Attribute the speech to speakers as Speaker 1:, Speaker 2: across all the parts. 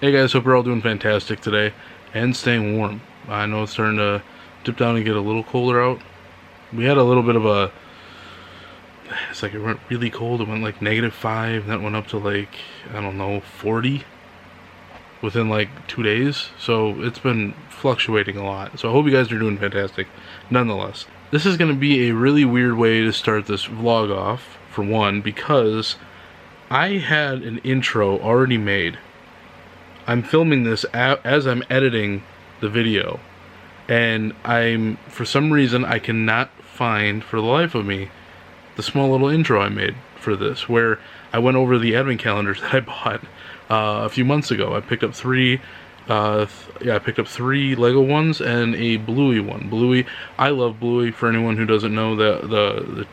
Speaker 1: Hey guys, hope you're all doing fantastic today and staying warm. I know it's starting to dip down and get a little colder out. We had a little bit of a, it's like it went really cold. It went like -5, and that went up to like, I don't know, 40 within like 2 days. So it's been fluctuating a lot. So I hope you guys are doing fantastic nonetheless. This is going to be a really weird way to start this vlog off, for one, because I had an intro already made. I'm filming this as I'm editing the video, and for some reason I cannot find for the life of me the small little intro I made for this, where I went over the advent calendars that I bought a few months ago. I picked up three Lego ones and a Bluey one. Bluey, I love Bluey. For anyone who doesn't know, the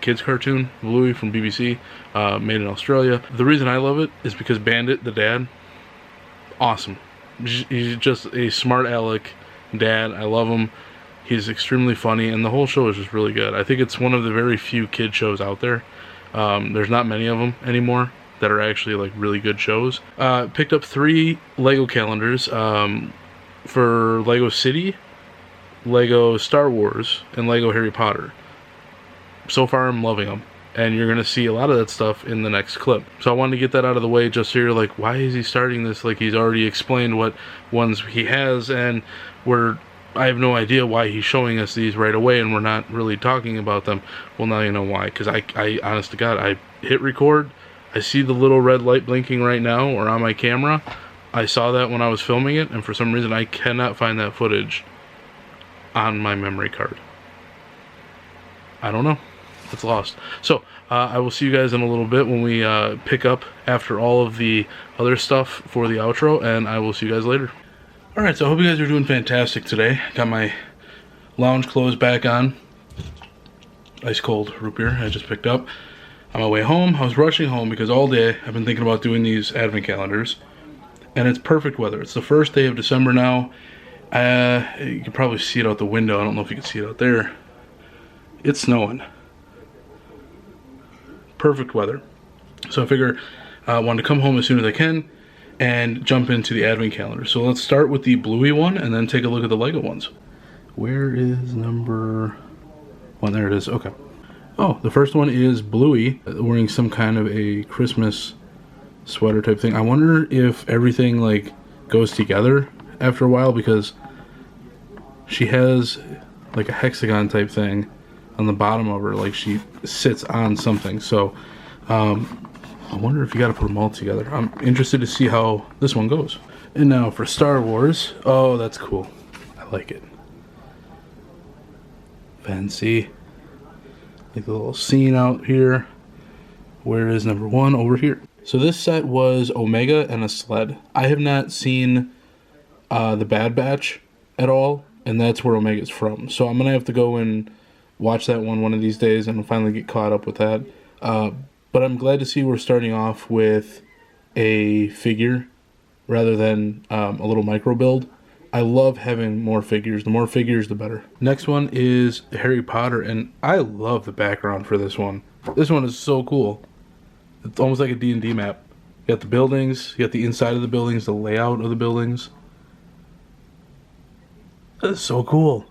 Speaker 1: kids cartoon Bluey from BBC, made in Australia. The reason I love it is because Bandit, the dad, awesome. He's just a smart aleck dad. I love him. He's extremely funny, and the whole show is just really good. I think it's one of the very few kid shows out there. There's not many of them anymore that are actually like really good shows. Picked up 3 Lego calendars for Lego City, Lego Star Wars, and Lego Harry Potter. So far I'm loving them, and you're gonna see a lot of that stuff in the next clip. So I wanted to get that out of the way, just so you're like, why is he starting this? Like, he's already explained what ones he has, and I have no idea why he's showing us these right away, and we're not really talking about them. Well, now you know why, because I honest to God, I hit record, I see the little red light blinking right now, or on my camera. I saw that when I was filming it, and for some reason I cannot find that footage on my memory card. I don't know. It's lost. So I will see you guys in a little bit when we pick up after all of the other stuff for the outro, and I will see you guys later. Alright, so I hope you guys are doing fantastic today. Got my lounge clothes back on. Ice cold root beer I just picked up on my way home. I was rushing home because all day I've been thinking about doing these advent calendars, and it's perfect weather. It's the first day of December now. You can probably see it out the window. I don't know if you can see it out there. It's snowing. Perfect weather. So I figure I wanted to come home as soon as I can and jump into the advent calendar. So let's start with the Bluey one and then take a look at the Lego ones. Where is number 1? There it is. Okay. Oh, the first one is Bluey wearing some kind of a Christmas sweater type thing. I wonder if everything like goes together after a while, because she has like a hexagon type thing on the bottom of her, like she sits on something. So I wonder if you gotta put them all together. I'm interested to see how this one goes. And now for Star Wars. Oh, that's cool. I like it. Fancy. Like the little scene out here. Where is number 1? Over here. So this set was Omega and a sled. I have not seen the Bad Batch at all, and that's where Omega's from. So I'm gonna have to go and watch that one of these days and finally get caught up with that. But I'm glad to see we're starting off with a figure rather than a little micro build. I love having more figures. The more figures, the better. Next one is Harry Potter, and I love the background for this one. This one is so cool. It's almost like a D&D map. You got the buildings, you got the inside of the buildings, the layout of the buildings. That's so cool.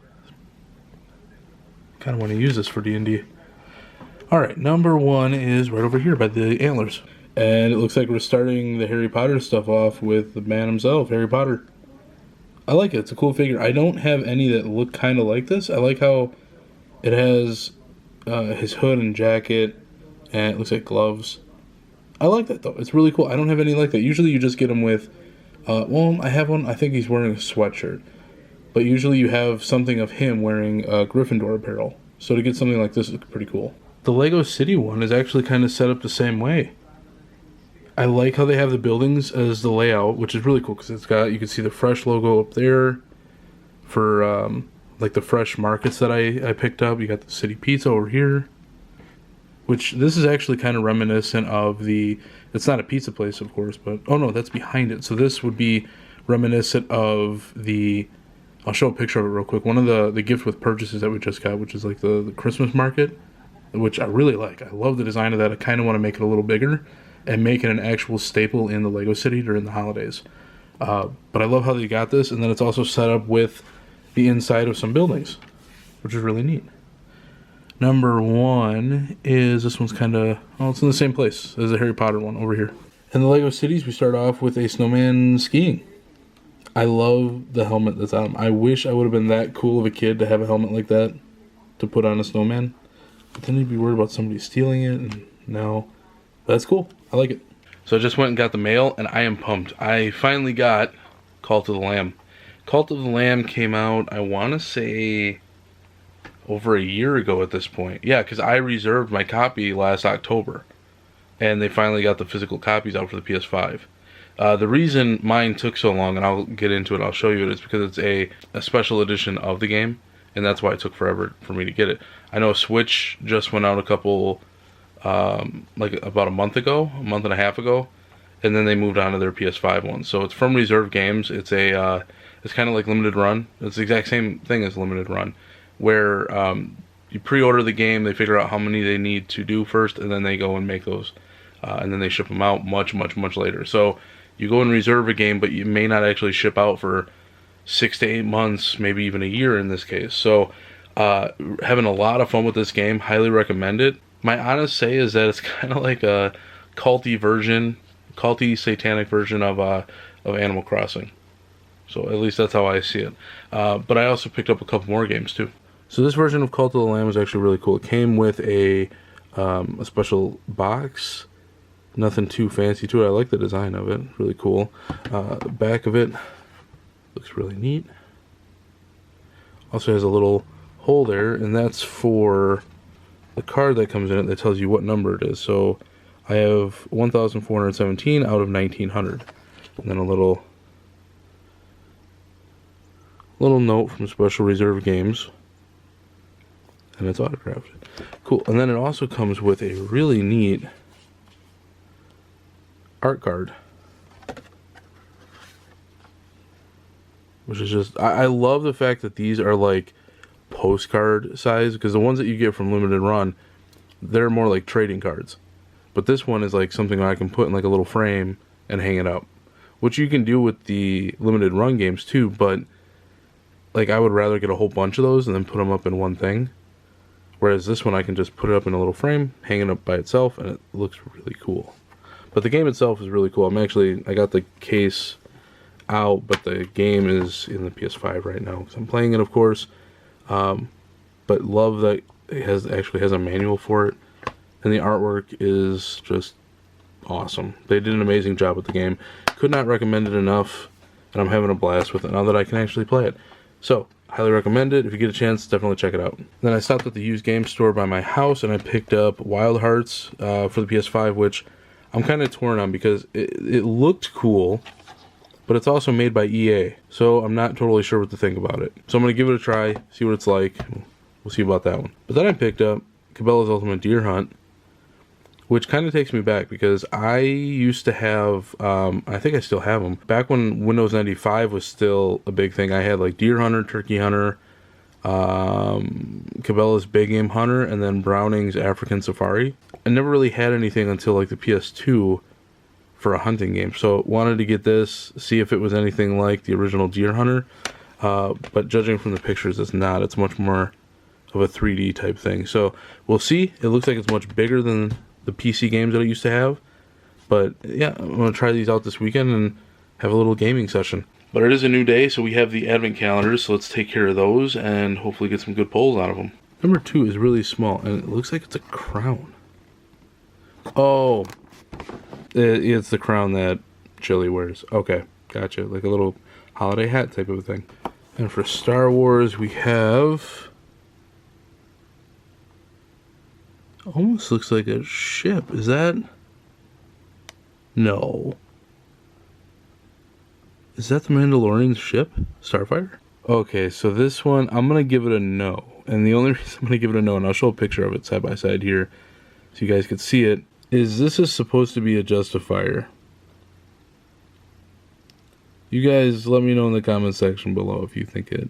Speaker 1: Kind of want to use this for D&D. Alright, number 1 is right over here by the antlers. And it looks like we're starting the Harry Potter stuff off with the man himself, Harry Potter. I like it. It's a cool figure. I don't have any that look kind of like this. I like how it has his hood and jacket, and it looks like gloves. I like that though. It's really cool. I don't have any like that. Usually you just get them with, well, I have one. I think he's wearing a sweatshirt. But usually you have something of him wearing Gryffindor apparel. So to get something like this is pretty cool. The Lego City one is actually kind of set up the same way. I like how they have the buildings as the layout, which is really cool because it's got, you can see the Fresh logo up there for like the Fresh markets that I picked up. You got the City Pizza over here, which this is actually kind of reminiscent of the, it's not a pizza place of course, but oh no, that's behind it. So this would be reminiscent of the, I'll show a picture of it real quick. One of the gift with purchases that we just got, which is like the Christmas market, which I really like. I love the design of that. I kind of want to make it a little bigger and make it an actual staple in the Lego City during the holidays. But I love how they got this, and then it's also set up with the inside of some buildings, which is really neat. Number 1 is, this one's kind of, oh, it's in the same place as the Harry Potter one over here. In the LEGO Cities, we start off with a snowman skiing. I love the helmet that's on him. I wish I would have been that cool of a kid to have a helmet like that to put on a snowman. But then you'd be worried about somebody stealing it, and no. But that's cool. I like it. So I just went and got the mail, and I am pumped. I finally got Cult of the Lamb. Cult of the Lamb came out, I want to say, over a year ago at this point. Yeah, because I reserved my copy last October. And they finally got the physical copies out for the PS5. The reason mine took so long, and I'll get into it, I'll show you it, is because it's a special edition of the game, and that's why it took forever for me to get it. I know Switch just went out a couple, like about a month and a half ago, and then they moved on to their PS5 one. So it's from Reserve Games. It's it's kind of like Limited Run. It's the exact same thing as Limited Run, where you pre-order the game, they figure out how many they need to do first, and then they go and make those, and then they ship them out much later. So you go and reserve a game, but you may not actually ship out for 6 to 8 months, maybe even a year in this case. So having a lot of fun with this game, highly recommend it. My honest say is that it's kind of like a culty satanic version of Animal Crossing. So at least that's how I see it. But I also picked up a couple more games too. So this version of Cult of the Lamb is actually really cool. It came with a special box. Nothing too fancy to it. I like the design of it. Really cool. The back of it looks really neat. Also has a little hole there, and that's for the card that comes in it that tells you what number it is. So I have 1,417 out of 1,900. And then a little note from Special Reserve Games. And it's autographed. Cool. And then it also comes with a really neat art card, which is just, I love the fact that these are like postcard size, because the ones that you get from Limited Run, they're more like trading cards, but this one is like something I can put in like a little frame and hang it up, which you can do with the Limited Run games too, but like I would rather get a whole bunch of those and then put them up in one thing, whereas this one I can just put it up in a little frame, hang it up by itself, and it looks really cool. But the game itself is really cool. I got the case out, but the game is in the PS5 right now, because I'm playing it, of course. But love that it actually has a manual for it, and the artwork is just awesome. They did an amazing job with the game. Could not recommend it enough, and I'm having a blast with it now that I can actually play it. So, highly recommend it. If you get a chance, definitely check it out. Then I stopped at the used game store by my house, and I picked up Wild Hearts for the PS5, which I'm kind of torn on because it looked cool, but it's also made by EA, so I'm not totally sure what to think about it. So I'm going to give it a try, see what it's like. We'll see about that one. But then I picked up Cabela's Ultimate Deer Hunt, which kind of takes me back because I used to have, I think I still have them. Back when Windows 95 was still a big thing, I had like Deer Hunter, Turkey Hunter, Cabela's Big Game Hunter, and then Browning's African Safari. I never really had anything until like the PS2 for a hunting game, so wanted to get this, see if it was anything like the original Deer Hunter, but judging from the pictures, it's not. It's much more of a 3D type thing, so we'll see. It looks like it's much bigger than the PC games that I used to have, but yeah, I'm going to try these out this weekend and have a little gaming session. But it is a new day, so we have the advent calendars, so let's take care of those and hopefully get some good pulls out of them. Number 2 is really small, and it looks like it's a crown. Oh, it's the crown that Chili wears. Okay, gotcha. Like a little holiday hat type of a thing. And for Star Wars, we have... almost looks like a ship. Is that... no. Is that the Mandalorian ship? Starfire? Okay, so this one, I'm going to give it a no. And the only reason I'm going to give it a no, and I'll show a picture of it side by side here so you guys can see it, is this is supposed to be a Justifier. You guys let me know in the comment section below if you think it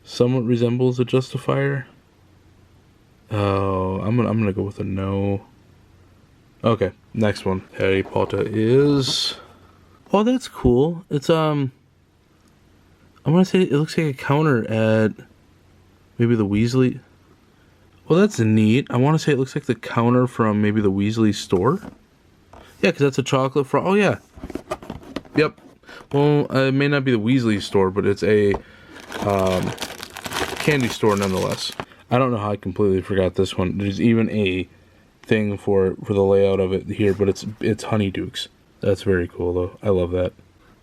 Speaker 1: somewhat resembles a Justifier. Oh, I'm gonna go with a no. Okay, next one. Harry Potter is Oh, that's cool. It's I want to say it looks like a counter at maybe the Weasley. Well, that's neat. I want to say it looks like the counter from maybe the Weasley store. Yeah, because that's a chocolate frog. Oh, yeah. Yep. Well, it may not be the Weasley store, but it's a candy store nonetheless. I don't know how I completely forgot this one. There's even a thing for the layout of it here, but it's Honeydukes. That's very cool, though. I love that.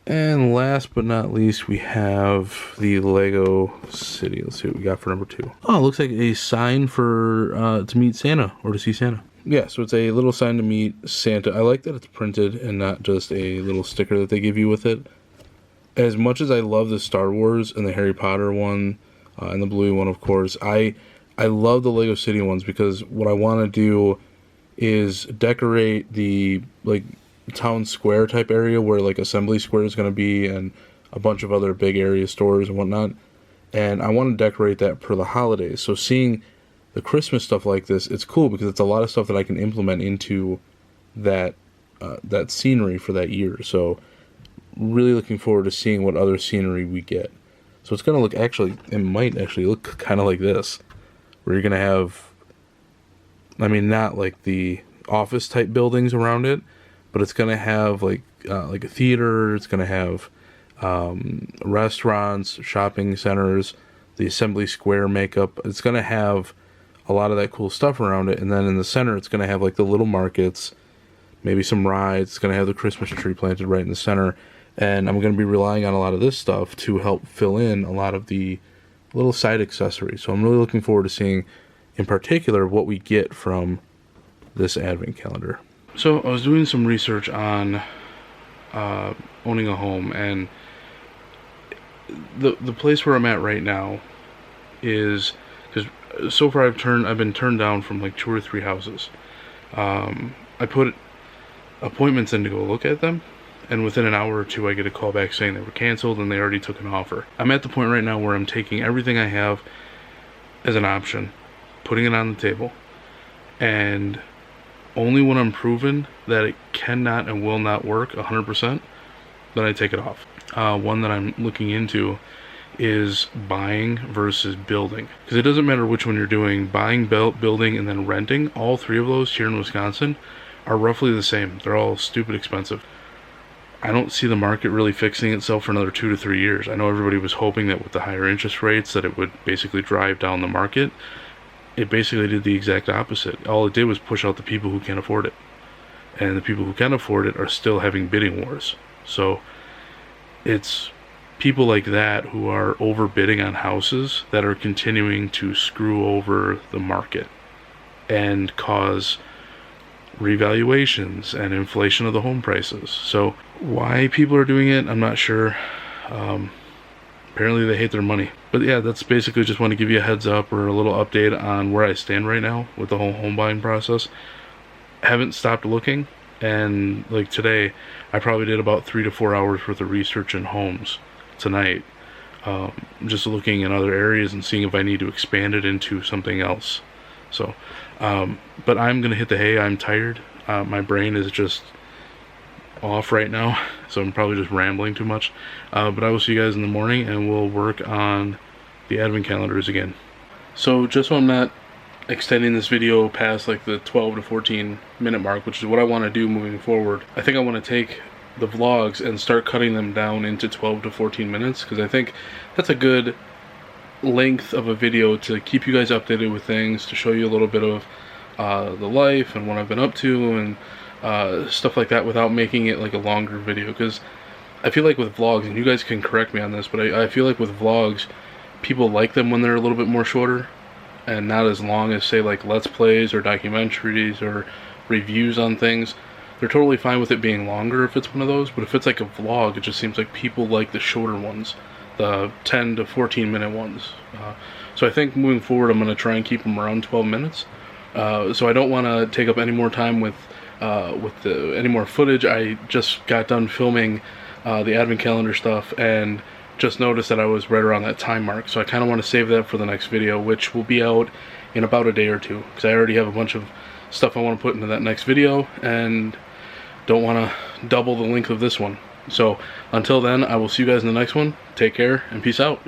Speaker 1: And last but not least, we have the Lego City. Let's see what we got for number 2. Oh, it looks like a sign for to meet Santa or to see Santa. Yeah, so it's a little sign to meet Santa. I like that it's printed and not just a little sticker that they give you with it. As much as I love the Star Wars and the Harry Potter one and the Bluey one, of course, I love the Lego City ones because what I want to do is decorate the town square type area where like Assembly Square is going to be and a bunch of other big area stores and whatnot. And I want to decorate that for the holidays. So seeing the Christmas stuff like this, it's cool because it's a lot of stuff that I can implement into that that scenery for that year. So really looking forward to seeing what other scenery we get. So it's going to look, actually, it might actually look kind of like this, where you're going to have, I mean, not like the office type buildings around it, but it's going to have like a theater. It's going to have restaurants, shopping centers, the Assembly Square makeup. It's going to have a lot of that cool stuff around it. And then in the center, it's going to have like the little markets, maybe some rides. It's going to have the Christmas tree planted right in the center. And I'm going to be relying on a lot of this stuff to help fill in a lot of the little side accessories. So I'm really looking forward to seeing, in particular, what we get from this advent calendar. So I was doing some research on owning a home, and the place where I'm at right now is, because so far I've been turned down from like 2 or 3 houses. I put appointments in to go look at them, and within an hour or 2 I get a call back saying they were canceled and they already took an offer. I'm at the point right now where I'm taking everything I have as an option, putting it on the table, and only when I'm proven that it cannot and will not work 100%, then I take it off. One that I'm looking into is buying versus building, because it doesn't matter which one you're doing. Buying, building, and then renting, all 3 of those here in Wisconsin are roughly the same. They're all stupid expensive. I don't see the market really fixing itself for another 2 to 3 years. I know everybody was hoping that with the higher interest rates that it would basically drive down the market. It basically did the exact opposite. All it did was push out the people who can't afford it. And the people who can afford it are still having bidding wars. So it's people like that who are overbidding on houses that are continuing to screw over the market and cause revaluations and inflation of the home prices. So why people are doing it, I'm not sure. Apparently they hate their money. But yeah, that's basically just want to give you a heads up or a little update on where I stand right now with the whole home buying process. Haven't stopped looking, and like today I probably did about 3 to 4 hours worth of research in homes tonight, just looking in other areas and seeing if I need to expand it into something else. So but I'm gonna hit the hay. I'm tired. My brain is just off right now, so I'm probably just rambling too much, but I will see you guys in the morning and we'll work on the advent calendars again. So just so I'm not extending this video past like the 12 to 14 minute mark, which is what I want to do moving forward, I think I want to take the vlogs and start cutting them down into 12 to 14 minutes, because I think that's a good length of a video to keep you guys updated with things, to show you a little bit of the life and what I've been up to and stuff like that, without making it like a longer video. Because I feel like with vlogs, and you guys can correct me on this, but I feel like with vlogs, people like them when they're a little bit more shorter and not as long as, say, like Let's Plays or documentaries or reviews on things. They're totally fine with it being longer if it's one of those, but if it's like a vlog, it just seems like people like the shorter ones, the 10 to 14 minute ones. So I think moving forward I'm going to try and keep them around 12 minutes. So I don't want to take up any more time with any more footage. I just got done filming the advent calendar stuff and just noticed that I was right around that time mark, so I kind of want to save that for the next video, which will be out in about a day or two, because I already have a bunch of stuff I want to put into that next video and don't want to double the length of this one. So until then, I will see you guys in the next one. Take care and peace out.